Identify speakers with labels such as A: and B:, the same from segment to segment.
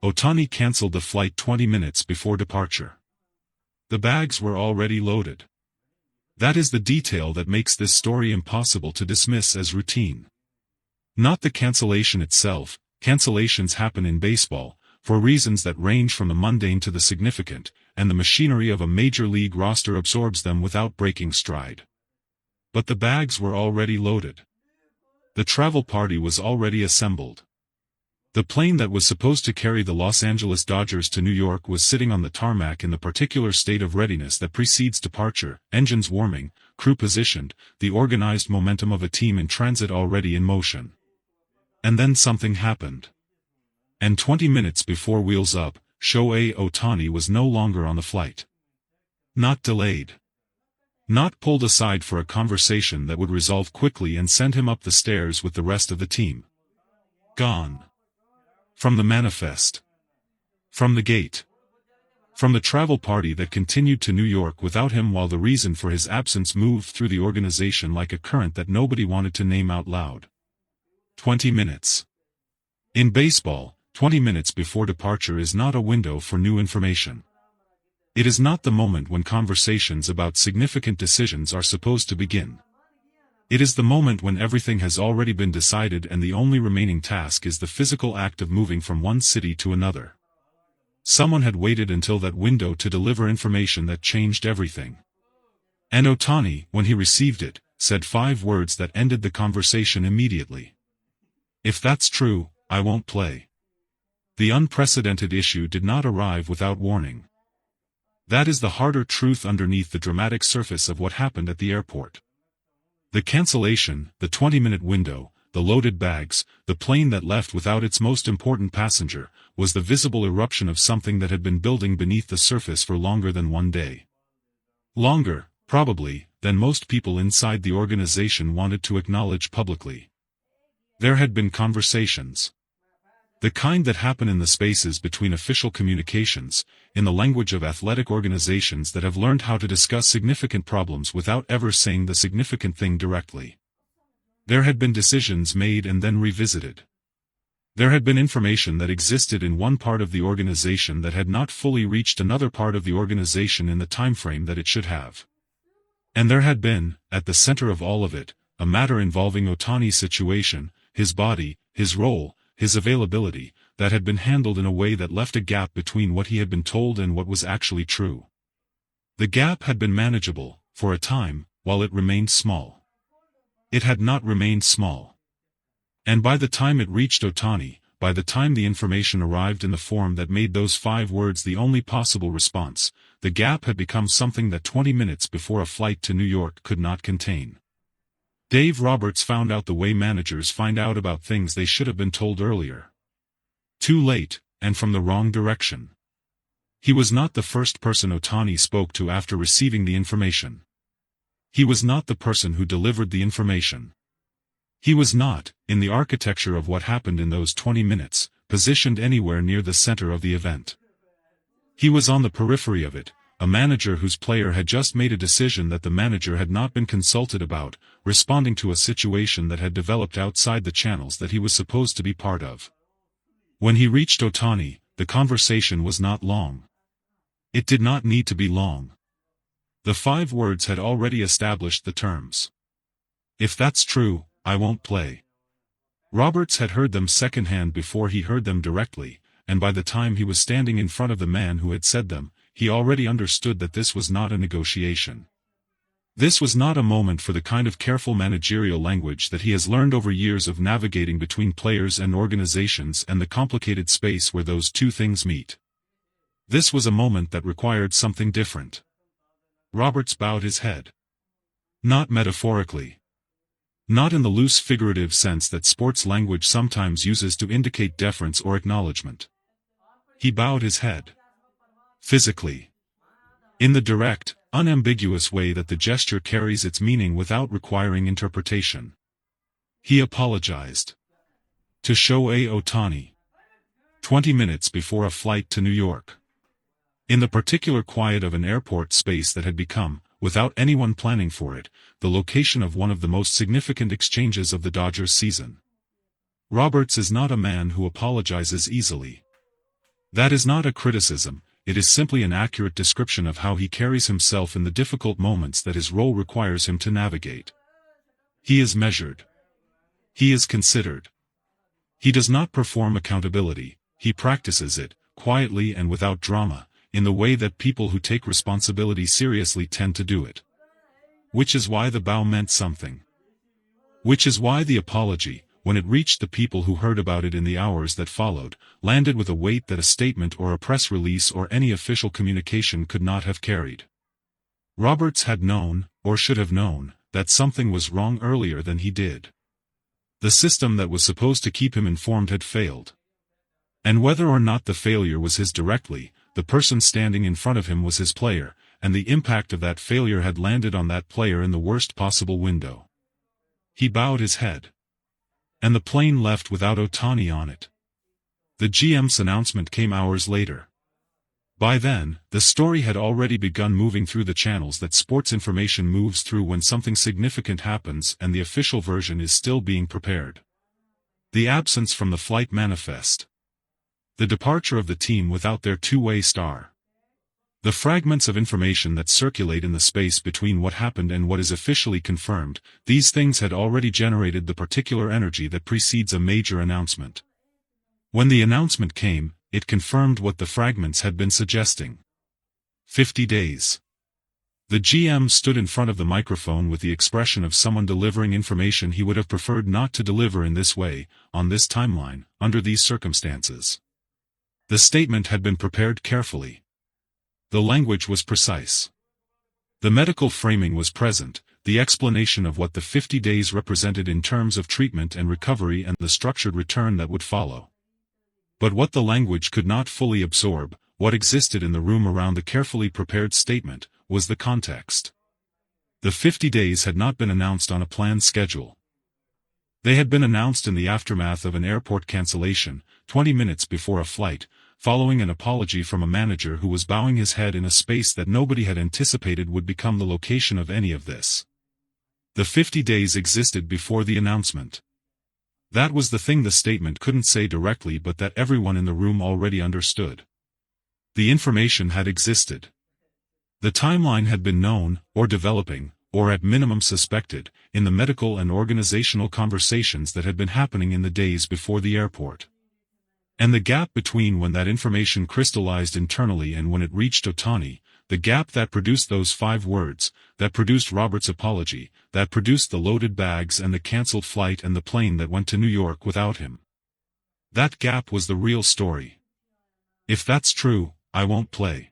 A: Ohtani canceled the flight 20 minutes before departure. The bags were already loaded. That is the detail that makes this story impossible to dismiss as routine. Not the cancellation itself. Cancellations happen in baseball, for reasons that range from the mundane to the significant, and the machinery of a major league roster absorbs them without breaking stride. But the bags were already loaded. The travel party was already assembled. The plane that was supposed to carry the Los Angeles Dodgers to New York was sitting on the tarmac in the particular state of readiness that precedes departure, engines warming, crew positioned, the organized momentum of a team in transit already in motion. And then something happened. And 20 minutes before wheels up, Shohei Ohtani was no longer on the flight. Not delayed. Not pulled aside for a conversation that would resolve quickly and send him up the stairs with the rest of the team. Gone. From the manifest. From the gate. From the travel party that continued to New York without him, while the reason for his absence moved through the organization like a current that nobody wanted to name out loud. 20 minutes. In baseball, 20 minutes before departure is not a window for new information. It is not the moment when conversations about significant decisions are supposed to begin. It is the moment when everything has already been decided and the only remaining task is the physical act of moving from one city to another. Someone had waited until that window to deliver information that changed everything. And Ohtani, when he received it, said 5 words that ended the conversation immediately. If that's true, I won't play. The unprecedented issue did not arrive without warning. That is the harder truth underneath the dramatic surface of what happened at the airport. The cancellation, the 20-minute window, the loaded bags, the plane that left without its most important passenger, was the visible eruption of something that had been building beneath the surface for longer than one day. Longer, probably, than most people inside the organization wanted to acknowledge publicly. There had been conversations. The kind that happen in the spaces between official communications, in the language of athletic organizations that have learned how to discuss significant problems without ever saying the significant thing directly. There had been decisions made and then revisited. There had been information that existed in one part of the organization that had not fully reached another part of the organization in the timeframe that it should have. And there had been, at the center of all of it, a matter involving Ohtani's situation, his body, his role, his availability, that had been handled in a way that left a gap between what he had been told and what was actually true. The gap had been manageable, for a time, while it remained small. It had not remained small. And by the time it reached Ohtani, by the time the information arrived in the form that made those 5 words the only possible response, the gap had become something that 20 minutes before a flight to New York could not contain. Dave Roberts found out the way managers find out about things they should have been told earlier. Too late, and from the wrong direction. He was not the first person Ohtani spoke to after receiving the information. He was not the person who delivered the information. He was not, in the architecture of what happened in those 20 minutes, positioned anywhere near the center of the event. He was on the periphery of it, a manager whose player had just made a decision that the manager had not been consulted about, responding to a situation that had developed outside the channels that he was supposed to be part of. When he reached Ohtani, the conversation was not long. It did not need to be long. The 5 words had already established the terms. If that's true, I won't play. Roberts had heard them secondhand before he heard them directly, and by the time he was standing in front of the man who had said them, he already understood that this was not a negotiation. This was not a moment for the kind of careful managerial language that he has learned over years of navigating between players and organizations and the complicated space where those two things meet. This was a moment that required something different. Roberts bowed his head. Not metaphorically. Not in the loose figurative sense that sports language sometimes uses to indicate deference or acknowledgement. He bowed his head. Physically. In the direct, unambiguous way that the gesture carries its meaning without requiring interpretation. He apologized. To Shohei Ohtani. 20 minutes before a flight to New York. In the particular quiet of an airport space that had become, without anyone planning for it, the location of one of the most significant exchanges of the Dodgers season. Roberts is not a man who apologizes easily. That is not a criticism, it is simply an accurate description of how he carries himself in the difficult moments that his role requires him to navigate. He is measured. He is considered. He does not perform accountability, he practices it, quietly and without drama, in the way that people who take responsibility seriously tend to do it. Which is why the bow meant something. Which is why the apology, when it reached the people who heard about it in the hours that followed, landed with a weight that a statement or a press release or any official communication could not have carried. Roberts had known, or should have known, that something was wrong earlier than he did. The system that was supposed to keep him informed had failed. And whether or not the failure was his directly, the person standing in front of him was his player, and the impact of that failure had landed on that player in the worst possible window. He bowed his head. And the plane left without Ohtani on it. The GM's announcement came hours later. By then, the story had already begun moving through the channels that sports information moves through when something significant happens and the official version is still being prepared. The absence from the flight manifest. The departure of the team without their two-way star. The fragments of information that circulate in the space between what happened and what is officially confirmed, these things had already generated the particular energy that precedes a major announcement. When the announcement came, it confirmed what the fragments had been suggesting. 50 days. The GM stood in front of the microphone with the expression of someone delivering information he would have preferred not to deliver in this way, on this timeline, under these circumstances. The statement had been prepared carefully. The language was precise. The medical framing was present, the explanation of what the 50 days represented in terms of treatment and recovery and the structured return that would follow. But what the language could not fully absorb, what existed in the room around the carefully prepared statement, was the context. The 50 days had not been announced on a planned schedule. They had been announced in the aftermath of an airport cancellation, 20 minutes before a flight, following an apology from a manager who was bowing his head in a space that nobody had anticipated would become the location of any of this. The 50 days existed before the announcement. That was the thing the statement couldn't say directly but that everyone in the room already understood. The information had existed. The timeline had been known, or developing, or at minimum suspected, in the medical and organizational conversations that had been happening in the days before the airport. And the gap between when that information crystallized internally and when it reached Ohtani, the gap that produced those 5 words, that produced Roberts' apology, that produced the loaded bags and the canceled flight and the plane that went to New York without him. That gap was the real story. If that's true, I won't play.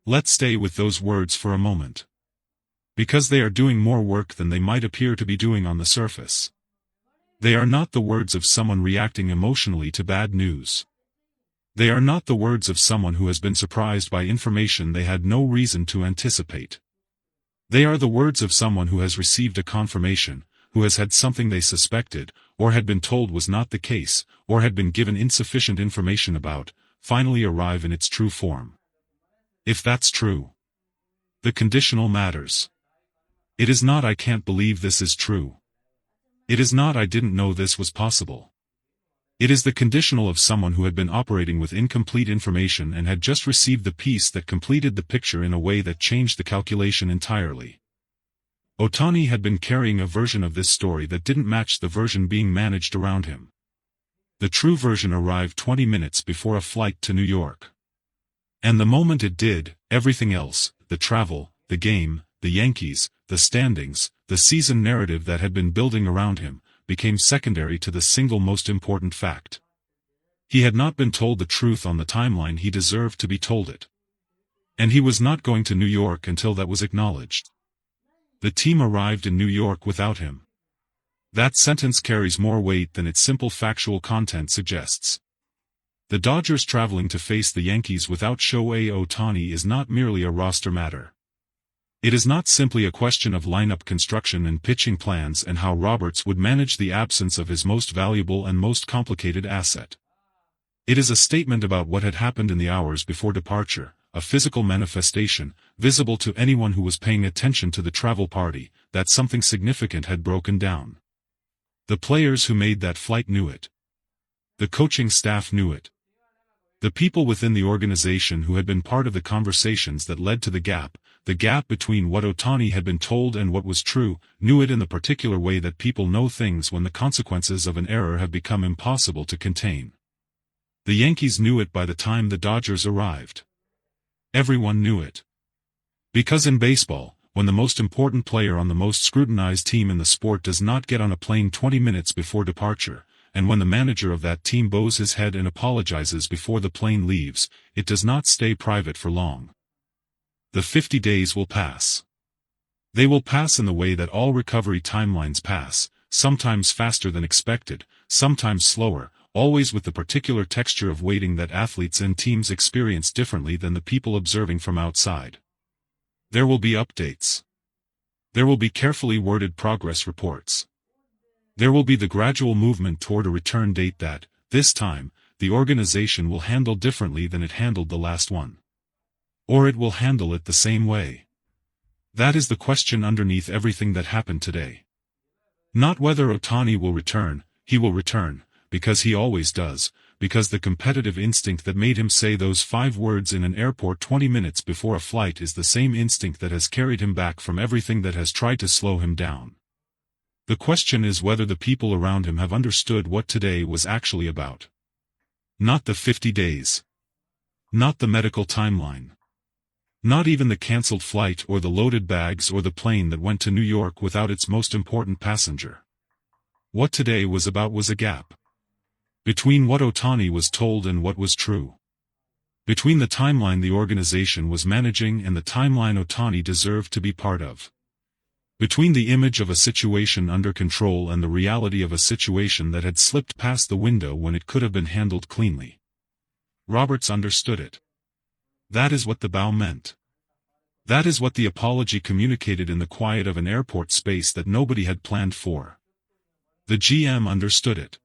A: Let's stay with those words for a moment. Because they are doing more work than they might appear to be doing on the surface. They are not the words of someone reacting emotionally to bad news. They are not the words of someone who has been surprised by information they had no reason to anticipate. They are the words of someone who has received a confirmation, who has had something they suspected, or had been told was not the case, or had been given insufficient information about, finally arrive in its true form. If that's true. The conditional matters. It is not I can't believe this is true. It is not I didn't know this was possible. It is the conditional of someone who had been operating with incomplete information and had just received the piece that completed the picture in a way that changed the calculation entirely. Ohtani had been carrying a version of this story that didn't match the version being managed around him. The true version arrived 20 minutes before a flight to New York. And the moment it did, everything else, the travel, the game, the Yankees, the standings, the season narrative that had been building around him, became secondary to the single most important fact. He had not been told the truth on the timeline he deserved to be told it. And he was not going to New York until that was acknowledged. The team arrived in New York without him. That sentence carries more weight than its simple factual content suggests. The Dodgers traveling to face the Yankees without Shohei Ohtani is not merely a roster matter. It is not simply a question of lineup construction and pitching plans and how Roberts would manage the absence of his most valuable and most complicated asset. It is a statement about what had happened in the hours before departure, a physical manifestation, visible to anyone who was paying attention to the travel party, that something significant had broken down. The players who made that flight knew it. The coaching staff knew it. The people within the organization who had been part of the conversations that led to the gap between what Ohtani had been told and what was true, knew it in the particular way that people know things when the consequences of an error have become impossible to contain. The Yankees knew it by the time the Dodgers arrived. Everyone knew it. Because in baseball, when the most important player on the most scrutinized team in the sport does not get on a plane 20 minutes before departure, and when the manager of that team bows his head and apologizes before the plane leaves, it does not stay private for long. The 50 days will pass. They will pass in the way that all recovery timelines pass, sometimes faster than expected, sometimes slower, always with the particular texture of waiting that athletes and teams experience differently than the people observing from outside. There will be updates. There will be carefully worded progress reports. There will be the gradual movement toward a return date that, this time, the organization will handle differently than it handled the last one. Or it will handle it the same way. That is the question underneath everything that happened today. Not whether Ohtani will return, he will return, because he always does, because the competitive instinct that made him say those 5 words in an airport 20 minutes before a flight is the same instinct that has carried him back from everything that has tried to slow him down. The question is whether the people around him have understood what today was actually about. Not the 50 days. Not the medical timeline. Not even the cancelled flight or the loaded bags or the plane that went to New York without its most important passenger. What today was about was a gap. Between what Ohtani was told and what was true. Between the timeline the organization was managing and the timeline Ohtani deserved to be part of. Between the image of a situation under control and the reality of a situation that had slipped past the window when it could have been handled cleanly. Roberts understood it. That is what the bow meant. That is what the apology communicated in the quiet of an airport space that nobody had planned for. The GM understood it.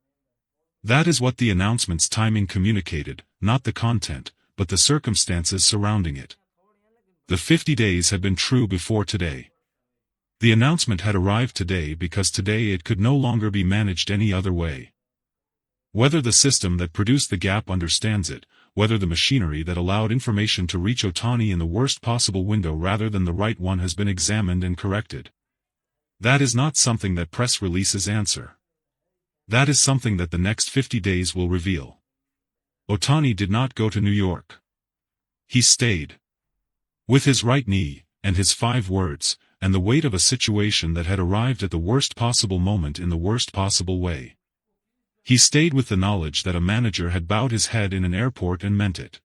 A: That is what the announcement's timing communicated, not the content, but the circumstances surrounding it. The 50 days had been true before today. The announcement had arrived today because today it could no longer be managed any other way. Whether the system that produced the gap understands it, whether the machinery that allowed information to reach Ohtani in the worst possible window rather than the right one has been examined and corrected. That is not something that press releases answer. That is something that the next 50 days will reveal. Ohtani did not go to New York. He stayed. With his right knee, and his 5 words, and the weight of a situation that had arrived at the worst possible moment in the worst possible way. He stayed with the knowledge that a manager had bowed his head in an airport and meant it.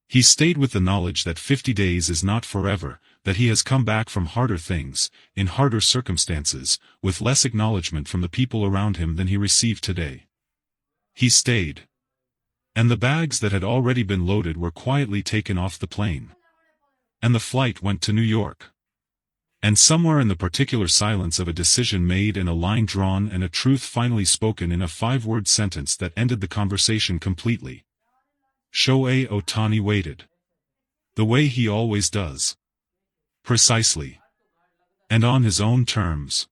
A: He stayed with the knowledge that 50 days is not forever, that he has come back from harder things, in harder circumstances, with less acknowledgement from the people around him than he received today. He stayed. And the bags that had already been loaded were quietly taken off the plane. And the flight went to New York. And somewhere in the particular silence of a decision made and a line drawn and a truth finally spoken in a 5-word sentence that ended the conversation completely. Shohei Ohtani waited. The way he always does. Precisely. And on his own terms.